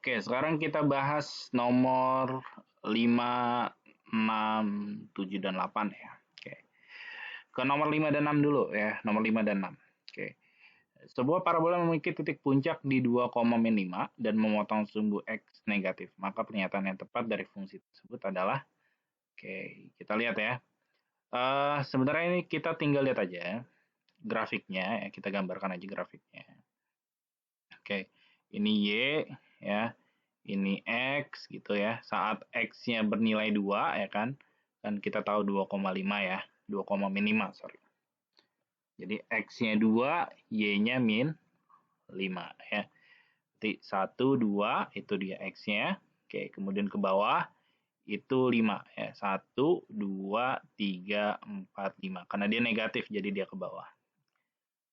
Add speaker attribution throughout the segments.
Speaker 1: Oke, sekarang kita bahas nomor 5, 6, 7, dan 8 ya. Oke. Ke nomor 5 dan 6 dulu ya, nomor 5 dan 6. Oke. Sebuah parabola memiliki titik puncak di 2,5 dan memotong sumbu X negatif. Maka pernyataan yang tepat dari fungsi tersebut adalah, oke, kita lihat ya. Sebenarnya ini kita tinggal lihat aja grafiknya ya, kita gambarkan aja grafiknya. Oke, ini Y ya, ini X gitu ya. Saat X-nya bernilai 2 ya kan, kan kita tahu 2,5 ya, 2,5 sorry. Jadi X-nya 2, Y-nya min 5 ya. Jadi 1, 2 itu dia X-nya. Oke, kemudian ke bawah itu 5 ya. 1, 2, 3, 4, 5. Karena dia negatif jadi dia ke bawah.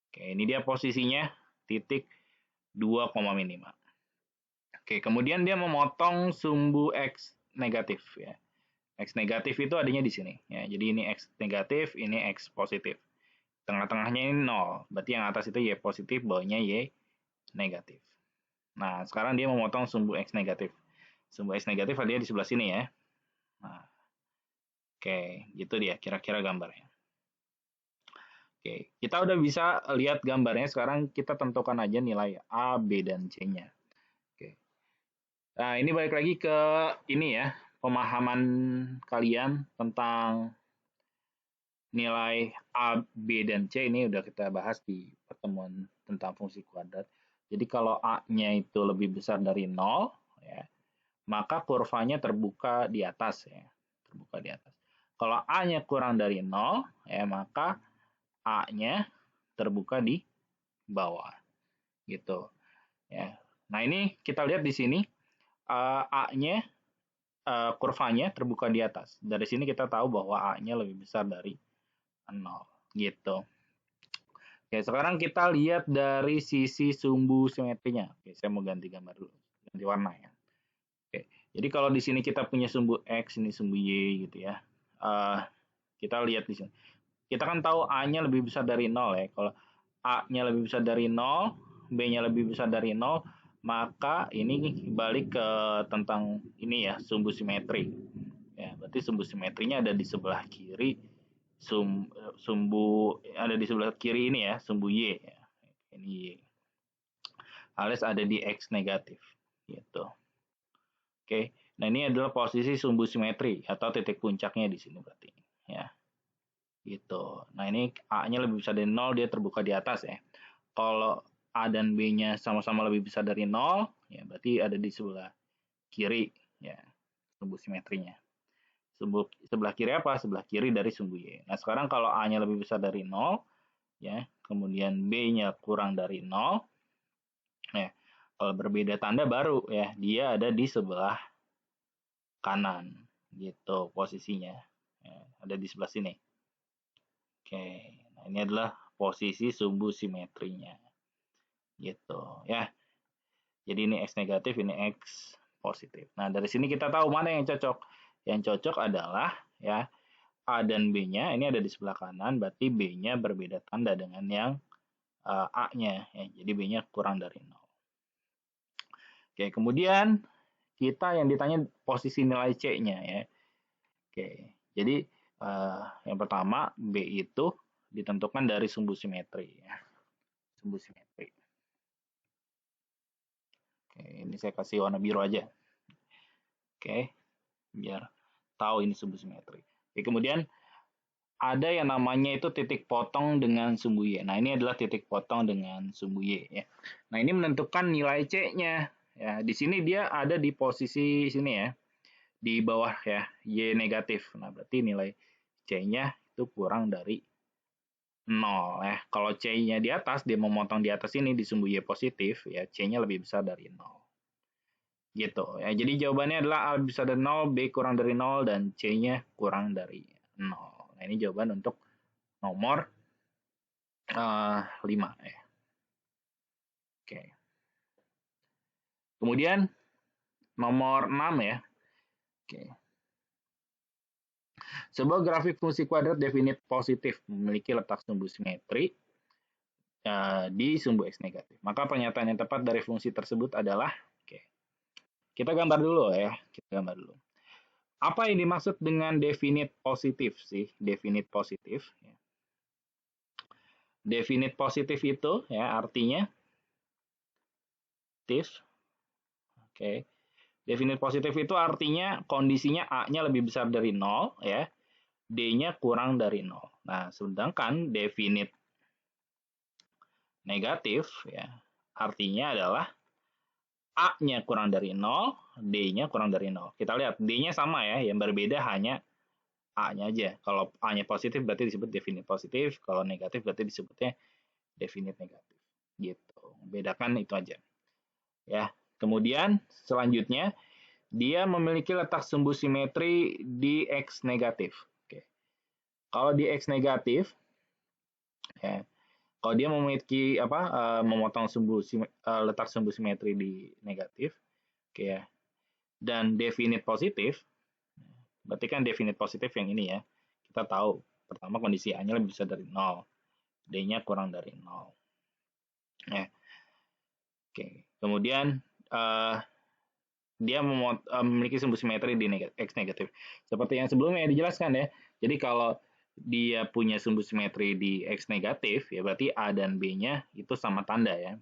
Speaker 1: Oke, ini dia posisinya titik 2,5. Oke, kemudian dia memotong sumbu X negatif ya. X negatif itu adanya di sini ya. Jadi ini X negatif, ini X positif. Tengah-tengahnya ini 0. Berarti yang atas itu Y positif, bawahnya Y negatif. Nah, sekarang dia memotong sumbu X negatif. Sumbu X negatif adanya di sebelah sini ya. Nah, oke, gitu dia kira-kira gambarnya. Oke, kita udah bisa lihat gambarnya. Sekarang kita tentukan aja nilai A, B, dan C-nya. Oke. Nah, ini balik lagi ke ini ya, pemahaman kalian tentang nilai A, B, dan C ini udah kita bahas di pertemuan tentang fungsi kuadrat. Jadi kalau A-nya itu lebih besar dari 0, ya, maka kurvanya terbuka di atas ya, terbuka di atas. Kalau A-nya kurang dari 0, ya, maka A-nya terbuka di bawah. Gitu. Ya. Nah, ini kita lihat di sini A-nya kurvanya terbuka di atas. Dari sini kita tahu bahwa A-nya lebih besar dari 0 gitu. Oke, sekarang kita lihat dari sisi sumbu simetrinya. Oke, saya mau ganti gambar dulu, ganti warna ya. Oke, jadi kalau di sini kita punya sumbu X, ini sumbu Y gitu ya. Kita lihat di sini. Kita kan tahu A-nya lebih besar dari 0 ya. Kalau A-nya lebih besar dari 0, B-nya lebih besar dari 0, maka ini balik ke tentang ini ya, sumbu simetri. Ya, berarti sumbu simetrinya ada di sebelah kiri sumbu ada di sebelah kiri ini ya, sumbu Y ya. Ini Y. Alias ada di X negatif gitu. Oke. Nah, ini adalah posisi sumbu simetri atau titik puncaknya di sini berarti ya. Gitu. Nah, ini A-nya lebih besar dari 0, dia terbuka di atas ya. Kalau A dan B-nya sama-sama lebih besar dari 0, ya berarti ada di sebelah kiri ya, sumbu simetrinya. Sebelah kiri apa? Sebelah kiri dari sumbu Y. Nah, sekarang kalau A-nya lebih besar dari 0, ya, kemudian B-nya kurang dari 0, ya, kalau berbeda tanda baru ya, dia ada di sebelah kanan, gitu posisinya. Ya, ada di sebelah sini. Oke, nah ini adalah posisi sumbu simetrinya. Gitu, ya. Jadi ini X negatif, ini X positif. Nah, dari sini kita tahu mana yang cocok. Yang cocok adalah ya A dan B-nya ini ada di sebelah kanan, berarti B-nya berbeda tanda dengan yang A-nya. Ya. Jadi B-nya kurang dari 0. Oke, kemudian kita yang ditanya posisi nilai C-nya ya. Oke, jadi yang pertama B itu ditentukan dari sumbu simetri ya. Sumbu simetri. Oke, ini saya kasih warna biru aja. Oke, biar tahu ini sumbu simetri. Oke, kemudian ada yang namanya itu titik potong dengan sumbu Y. Nah, ini adalah titik potong dengan sumbu Y ya. Nah, ini menentukan nilai C-nya. Ya, di sini dia ada di posisi sini ya. Di bawah ya, Y negatif. Nah, berarti nilai C-nya itu kurang dari 0 ya. Kalau C-nya di atas, dia memotong di atas ini di sumbu Y positif, ya C-nya lebih besar dari 0. Gitu ya. Jadi jawabannya adalah A besar dari 0, B kurang dari 0, dan C-nya kurang dari 0. Nah, ini jawaban untuk nomor 5 ya. Oke. Kemudian nomor 6 ya. Oke. Sebuah grafik fungsi kuadrat definit positif memiliki letak sumbu simetri di sumbu X negatif. Maka pernyataan yang tepat dari fungsi tersebut adalah, oke, Kita gambar dulu ya, kita gambar dulu. Apa yang dimaksud dengan definite positif sih? Definite positif. Ya. Definite positif itu ya artinya positif. Oke. Definite positif itu artinya kondisinya A-nya lebih besar dari 0 ya, D-nya kurang dari 0. Nah, sedangkan definite negatif ya, artinya adalah A-nya kurang dari 0, D-nya kurang dari 0. Kita lihat D-nya sama ya, yang berbeda hanya A-nya aja. Kalau A-nya positif berarti disebut definite positif, kalau negatif berarti disebutnya definite negatif. Gitu. Bedakan itu aja. Ya. Kemudian selanjutnya dia memiliki letak sumbu simetri di X negatif. Oke. Kalau di X negatif, ya, kalau dia memiliki memotong letak sumbu simetri di negatif, oke ya, dan definite positif, berarti kan definite positif yang ini ya. Kita tahu pertama kondisi A-nya lebih besar dari 0, D-nya kurang dari 0. Ya. Oke. Kemudian dia memiliki sumbu simetri di X negatif. Seperti yang sebelumnya dijelaskan ya. Jadi kalau dia punya sumbu simetri di X negatif, ya berarti A dan B-nya itu sama tanda ya.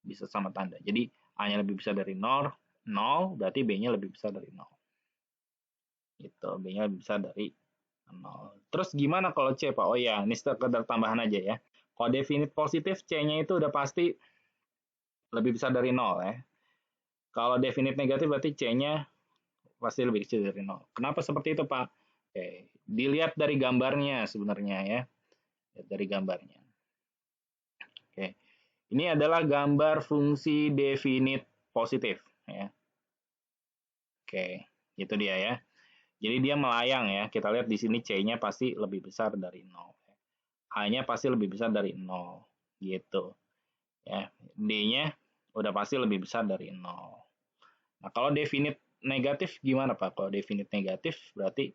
Speaker 1: Bisa sama tanda. Jadi A-nya lebih besar dari 0, 0 berarti B-nya lebih besar dari 0. Gitu, B-nya lebih besar dari 0. Terus gimana kalau C, Pak? Oh ya, ini sekedar tambahan aja ya. Kalau definite positif, C-nya itu udah pasti lebih besar dari 0 ya. Kalau definite negatif berarti C-nya pasti lebih kecil dari 0. Kenapa seperti itu, Pak? Oke, dilihat dari gambarnya sebenarnya ya. Lihat dari gambarnya. Oke. Ini adalah gambar fungsi definite positif ya. Oke, itu dia ya. Jadi dia melayang ya. Kita lihat di sini C-nya pasti lebih besar dari 0. A-nya pasti lebih besar dari 0. Gitu. Ya. D-nya udah pasti lebih besar dari 0. Nah, kalau definite negatif gimana, Pak? Kalau definite negatif berarti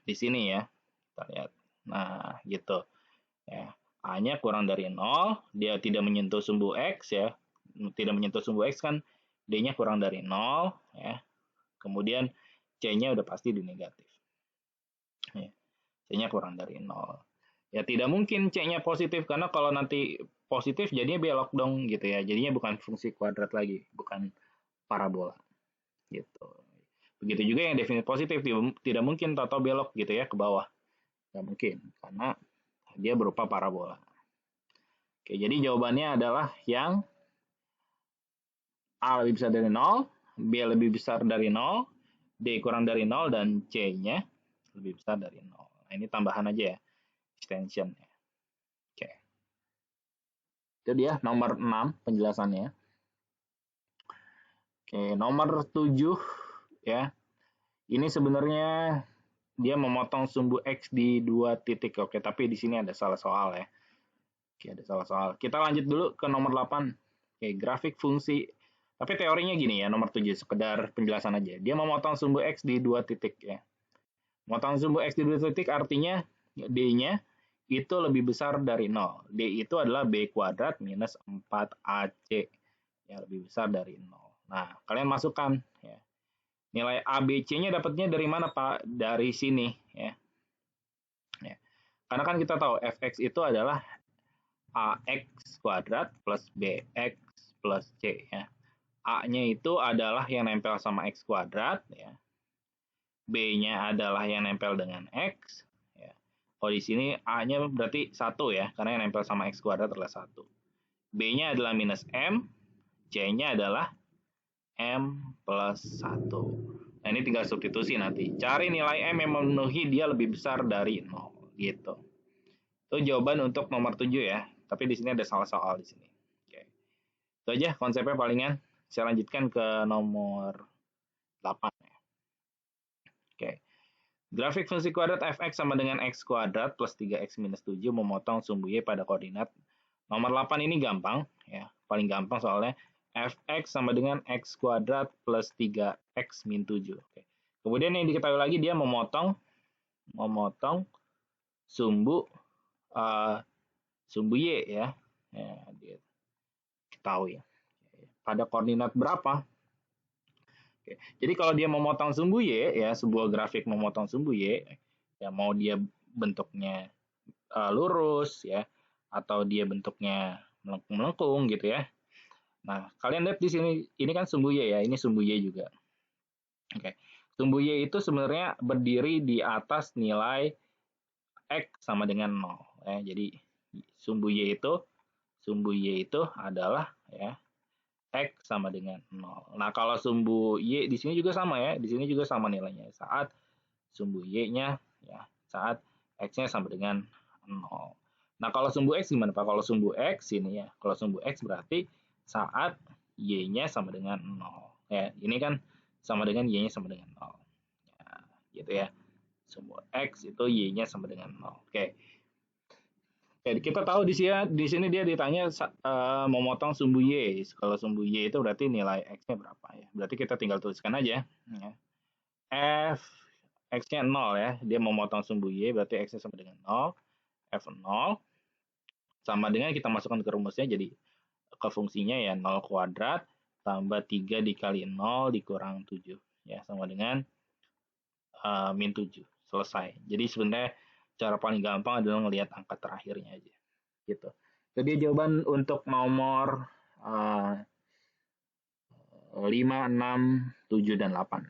Speaker 1: di sini ya. Kita lihat. Nah, gitu. Ya. A-nya kurang dari 0, dia tidak menyentuh sumbu X ya. Tidak menyentuh sumbu X kan D-nya kurang dari 0 ya. Kemudian C-nya udah pasti di negatif. Ya. C-nya kurang dari 0. Ya tidak mungkin C-nya positif karena kalau nanti positif jadinya belok dong gitu ya. Jadinya bukan fungsi kuadrat lagi, bukan parabola gitu. Begitu juga yang definite positif tidak mungkin tato belok gitu ya ke bawah. Nggak mungkin karena dia berupa parabola. Oke, jadi jawabannya adalah yang A lebih besar dari 0, B lebih besar dari 0, D kurang dari 0, dan C-nya lebih besar dari 0. Nah, ini tambahan aja ya, extension. Oke, itu dia nomor 6 penjelasannya. Oke, nomor 7 ya. Ini sebenarnya dia memotong sumbu X di 2 titik. Oke, tapi di sini ada salah soal ya. Oke, ada salah soal. Kita lanjut dulu ke nomor 8. Oke, grafik fungsi. Tapi teorinya gini ya, nomor 7 sekedar penjelasan aja. Dia memotong sumbu X di 2 titik ya. Memotong sumbu X di 2 titik artinya D-nya itu lebih besar dari 0. D itu adalah B kuadrat minus 4AC. Ya, lebih besar dari 0. Nah, kalian masukkan ya. Nilai ABC-nya dapatnya dari mana, Pak? Dari sini ya. Ya. Karena kan kita tahu fx itu adalah ax kuadrat plus bx plus c ya. A-nya itu adalah yang nempel sama x kuadrat ya. B-nya adalah yang nempel dengan x ya. Kalau di sini A-nya berarti 1 ya, karena yang nempel sama x kuadrat adalah 1. B-nya adalah minus m, C-nya adalah M plus 1. Nah, ini tinggal substitusi nanti. Cari nilai M yang memenuhi dia lebih besar dari 0. Gitu. Itu jawaban untuk nomor 7 ya. Tapi di sini ada salah soal di sini. Oke. Itu aja konsepnya palingan. Saya lanjutkan ke nomor 8 ya. Oke. Grafik fungsi kuadrat fx sama dengan x kuadrat plus 3x minus 7 memotong sumbu y pada koordinat. Nomor 8 ini gampang ya. Paling gampang soalnya fx sama dengan x kuadrat plus 3x min 7. Oke. Kemudian yang diketahui lagi dia memotong sumbu sumbu y ya. Ya, dia ketahui ya. Pada koordinat berapa? Oke. Jadi kalau dia memotong sumbu Y, ya sebuah grafik memotong sumbu Y, ya mau dia bentuknya lurus ya, atau dia bentuknya melengkung-melengkung gitu ya. Nah, kalian lihat di sini, ini kan sumbu Y ya, ini sumbu Y juga. Oke. Sumbu Y itu sebenarnya berdiri di atas nilai X sama dengan 0 ya. Jadi sumbu Y itu adalah ya X sama dengan 0. Nah, kalau sumbu Y di sini juga sama ya. Di sini juga sama nilainya. Saat sumbu Y-nya ya, saat X-nya sama dengan 0. Nah, kalau sumbu X gimana Pak? Kalau sumbu X ini ya. Kalau sumbu X berarti saat Y-nya sama dengan 0. Ya, ini kan sama dengan Y-nya sama dengan 0. Ya, gitu ya. Sumbu X itu Y-nya sama dengan 0. Oke. Oke, kita tahu di sini dia ditanya memotong sumbu Y. Kalau sumbu Y itu berarti nilai X-nya berapa ya. Berarti kita tinggal tuliskan aja. Ya. F X-nya 0 ya. Dia memotong sumbu Y berarti X-nya sama dengan 0. F0 sama dengan kita masukkan ke rumusnya jadi ke fungsinya ya 0 kuadrat tambah 3 dikali 0 dikurang 7. Ya, sama dengan min 7. Selesai. Jadi sebenarnya cara paling gampang adalah melihat angka terakhirnya aja. Gitu. Jadi jawaban untuk nomor 5, 6, 7, dan 8.